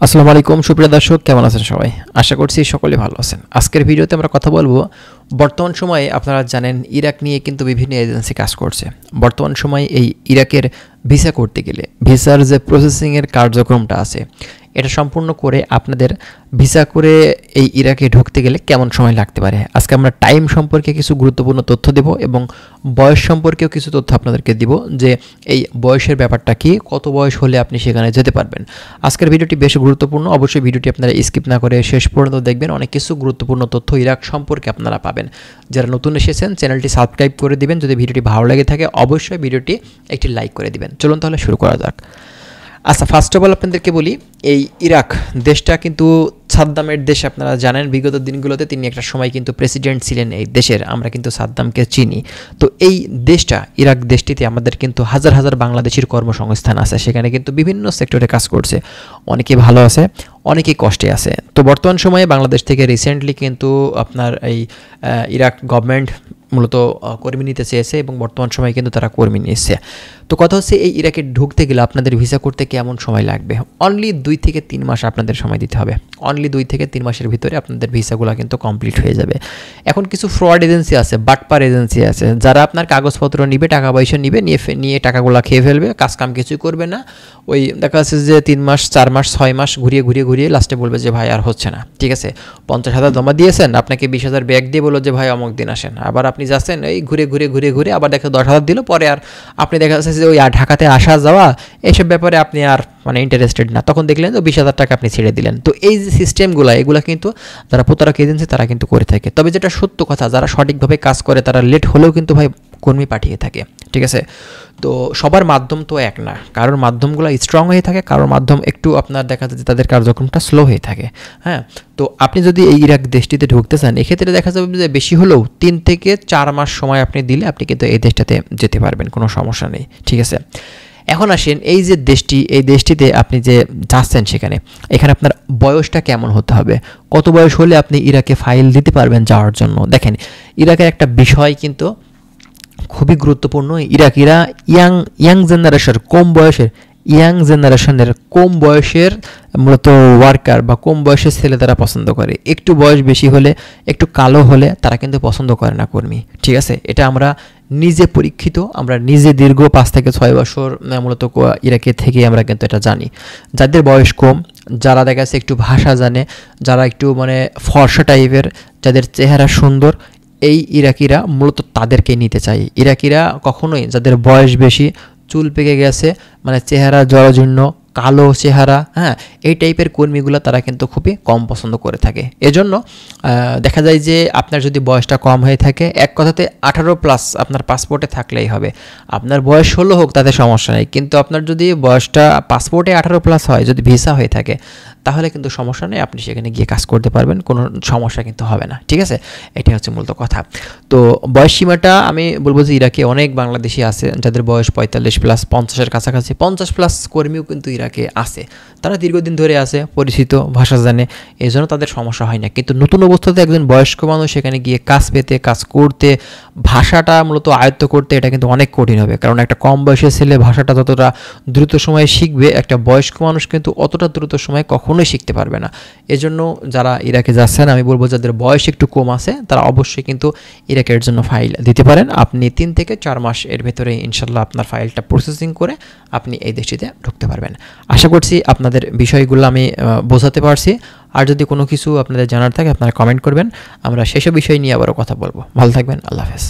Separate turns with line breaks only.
আসসালামু আলাইকুম সুপ্রিয় দর্শক, কেমন আছেন সবাই? আশা করছি সকলে ভালো আছেন। আজকের ভিডিওতে আমরা কথা বলবো, বর্তমান সময়ে আপনারা জানেন ইরাক নিয়ে কিন্তু বিভিন্ন এজেন্সি কাজ করছে। বর্তমান সময়ে এই ইরাকের ভিসা করতে গেলে ভিসার যে প্রসেসিংয়ের কার্যক্রমটা আছে, এটা সম্পূর্ণ করে আপনাদের ভিসা করে এই ইরাকে ঢুকতে গেলে কেমন সময় লাগতে পারে। আজকে আমরা টাইম সম্পর্কে কিছু গুরুত্বপূর্ণ তথ্য দেব এবং বয়স সম্পর্কেও কিছু তথ্য আপনাদেরকে দিব, যে এই বয়সের ব্যাপারটা কি, কত বয়স হলে আপনি সেখানে যেতে পারবেন। আজকের ভিডিওটি বেশ গুরুত্বপূর্ণ, অবশ্যই ভিডিওটি আপনারা স্কিপ না করে শেষ পর্যন্ত দেখবেন। অনেক কিছু গুরুত্বপূর্ণ তথ্য ইরাক সম্পর্কে আপনারা পাবেন। যারা নতুন এসেছেন চ্যানেলটি সাবস্ক্রাইব করে দিবেন। যদি ভিডিওটি ভালো লেগে থাকে অবশ্যই ভিডিওটি একটি লাইক করে দিবেন। চলুন তাহলে শুরু করা যাক। আচ্ছা, ফার্স্ট অফ অল আপনাদেরকে বলি, এই ইরাক দেশটা কিন্তু সাদ্দামের দেশ। আপনারা জানেন বিগত দিনগুলোতে তিনি একটা সময় কিন্তু প্রেসিডেন্ট ছিলেন এই দেশের। আমরা কিন্তু সাদ্দামকে চিনি। তো এই দেশটা, ইরাক দেশটিতে আমাদের কিন্তু হাজার হাজার বাংলাদেশির কর্মসংস্থান আছে। সেখানে কিন্তু বিভিন্ন সেক্টরে কাজ করছে। অনেকে ভালো আছে, অনেকেই কষ্টে আছে। তো বর্তমান সময়ে বাংলাদেশ থেকে রিসেন্টলি কিন্তু আপনার এই ইরাক গভর্নমেন্ট মূলত কর্মী নিতে চেয়েছে এবং বর্তমান সময়ে কিন্তু তারা কর্মী নিচ্ছে। তো কথা হচ্ছে, এই ইরাকে ঢুকতে গেলে আপনাদের ভিসা করতে কেমন সময় লাগবে? অনলি 2 থেকে 3 মাস আপনাদের সময় দিতে হবে। অনলি 2 থেকে 3 মাসের ভিতরে আপনাদের ভিসাগুলো কিন্তু কমপ্লিট হয়ে যাবে। এখন কিছু ফ্রড এজেন্সি আছে, বাটপার এজেন্সি আছে, যারা আপনার কাগজপত্র নিবে, টাকা পয়সা নিবে, নিয়ে টাকাগুলো খেয়ে ফেলবে, কাজকাম কিছুই করবে না। ওই দেখা যাচ্ছে যে 3 মাস 4 মাস 6 মাস ঘুরিয়ে লাস্টে বলবে যে ভাই আর হচ্ছে না। ঠিক আছে, 50,000 জমা দিয়েছেন, আপনাকে 20,000 ব্যাগ দিয়ে বললো যে ভাই অমুক দিন আসেন। আবার আপনি যাচ্ছেন, এই ঘুরে আবার দেখা 10,000 দিল, পরে আর আপনি দেখা যাচ্ছে যে ওই ঢাকাতে আসা যাওয়া এইসব ব্যাপারে আপনি আর ইন্টারেস্টেড না। তখন দেখলেন তো 20,000 টাকা আপনি ছেড়ে দিলেন। তো এই যে সিস্টেমগুলো, এগুলো কিন্তু যারা প্রতারক এজেন্সি তারা কিন্তু করে থাকে। তবে যেটা সত্য কথা, যারা সঠিকভাবে কাজ করে তারা লেট হলেও কিন্তু ভাই কর্মী পাঠিয়ে থাকে। ঠিক আছে, তো সবার মাধ্যম তো এক না, কারোর মাধ্যমগুলো স্ট্রং হয়ে থাকে, কারোর মাধ্যম একটু আপনার দেখা যাচ্ছে তাদের কার্যক্রমটা স্লো হয়ে থাকে। হ্যাঁ, তো আপনি যদি এই ইরাক দেশটিতে ঢুকতে চান, এক্ষেত্রে দেখা যাবে যে বেশি হলেও 3 থেকে 4 মাস সময় আপনি দিলে আপনি কিন্তু এই দেশটাতে যেতে পারবেন, কোনো সমস্যা নেই। ঠিক আছে, এখন আসেন এই যে দেশটি, এই দেশটিতে আপনি যে যাচ্ছেন এখানে আপনার বয়সটা কেমন হতে হবে, কত বয়স হলে আপনি ইরাকে ফাইল দিতে পারবেন যাওয়ার জন্য। দেখেন, ইরাকের একটা বিষয় কিন্তু খুবই গুরুত্বপূর্ণ। ইরাকিরা ইয়াং জেনারেশনের কম বয়সের মূলত ওয়ার্কার বা কম বয়সের ছেলে তারা পছন্দ করে। একটু বয়স বেশি হলে, একটু কালো হলে তারা কিন্তু পছন্দ করে না কর্মী। ঠিক আছে, এটা আমরা নিজে পরীক্ষিত, আমরা নিজে দীর্ঘ 5 থেকে 6 বছর মূলত ইরাকে থেকে আমরা কিন্তু এটা জানি। যাদের বয়স কম, যারা দেখা যাচ্ছে একটু ভাষা জানে, যারা একটু ফর্সা টাইপের, যাদের চেহারা সুন্দর, এই ইরাকিরা মূলত তাদেরকে নিতে চায়। ইরাকিরা কখনোই যাদের বয়স বেশি, চুল পেকে গেছে, চেহারা জরাজীর্ণ, কালো চেহারা, হ্যাঁ, এই টাইপের কর্মীগুলো তারা কিন্তু খুবই কম পছন্দ করে থাকে। এজন্য দেখা যায় যে আপনার যদি বয়সটা কম হয়ে থাকে, এক কথাতে 18+ আপনার পাসপোর্টে থাকলেই হবে। আপনার বয়স 16 হোক, তাতে সমস্যা নেই, কিন্তু আপনার যদি বয়সটা পাসপোর্টে 18+ হয়, যদি ভিসা হয়ে থাকে, তাহলে কিন্তু সমস্যা নেই, আপনি সেখানে গিয়ে কাজ করতে পারবেন, কোনো সমস্যা কিন্তু হবে না। ঠিক আছে, এটাই হচ্ছে মূলত কথা। তো বয়স সীমাটা আমি বলবো যে ইরাকে অনেক বাংলাদেশি আছে যাদের বয়স 45+, 50-এর কাছাকাছি, 50+ কর্মীও কিন্তু ইরাকে আছে। তারা দীর্ঘদিন ধরে আছে, পরিচিত, ভাষা জানে, এই জন্য তাদের সমস্যা হয় না। কিন্তু নতুন অবস্থাতে একজন বয়স্ক মানুষ সেখানে গিয়ে কাজ পেতে, কাজ করতে, ভাষাটা মূলত আয়ত্ত করতে, এটা কিন্তু অনেক কঠিন হবে। কারণ একটা কম বয়সের ছেলে ভাষাটা যতটা দ্রুত সময়ে শিখবে, একটা বয়স্ক মানুষ কিন্তু অতটা দ্রুত সময়ে কখনোই শিখতে পারবে না। এজন্য যারা ইরাকে যাচ্ছেন, আমি বলবো যাদের বয়স একটু কম আছে তারা অবশ্যই কিন্তু ইরাকের জন্য ফাইল দিতে পারেন। আপনি 3 থেকে 4 মাস এর ভেতরে ইনশাল্লাহ আপনার ফাইলটা প্রসেসিং করে আপনি এই দেশটিতে ঢুকতে পারবেন। আশা করছি আপনাদের বিষয়গুলো আমি বোঝাতে পারছি। আর যদি কোনো কিছু আপনাদের জানার থাকে আপনারা কমেন্ট করবেন, আমরা সেসব বিষয় নিয়ে আবারও কথা বলবো। ভালো থাকবেন, আল্লাহ হাফেজ।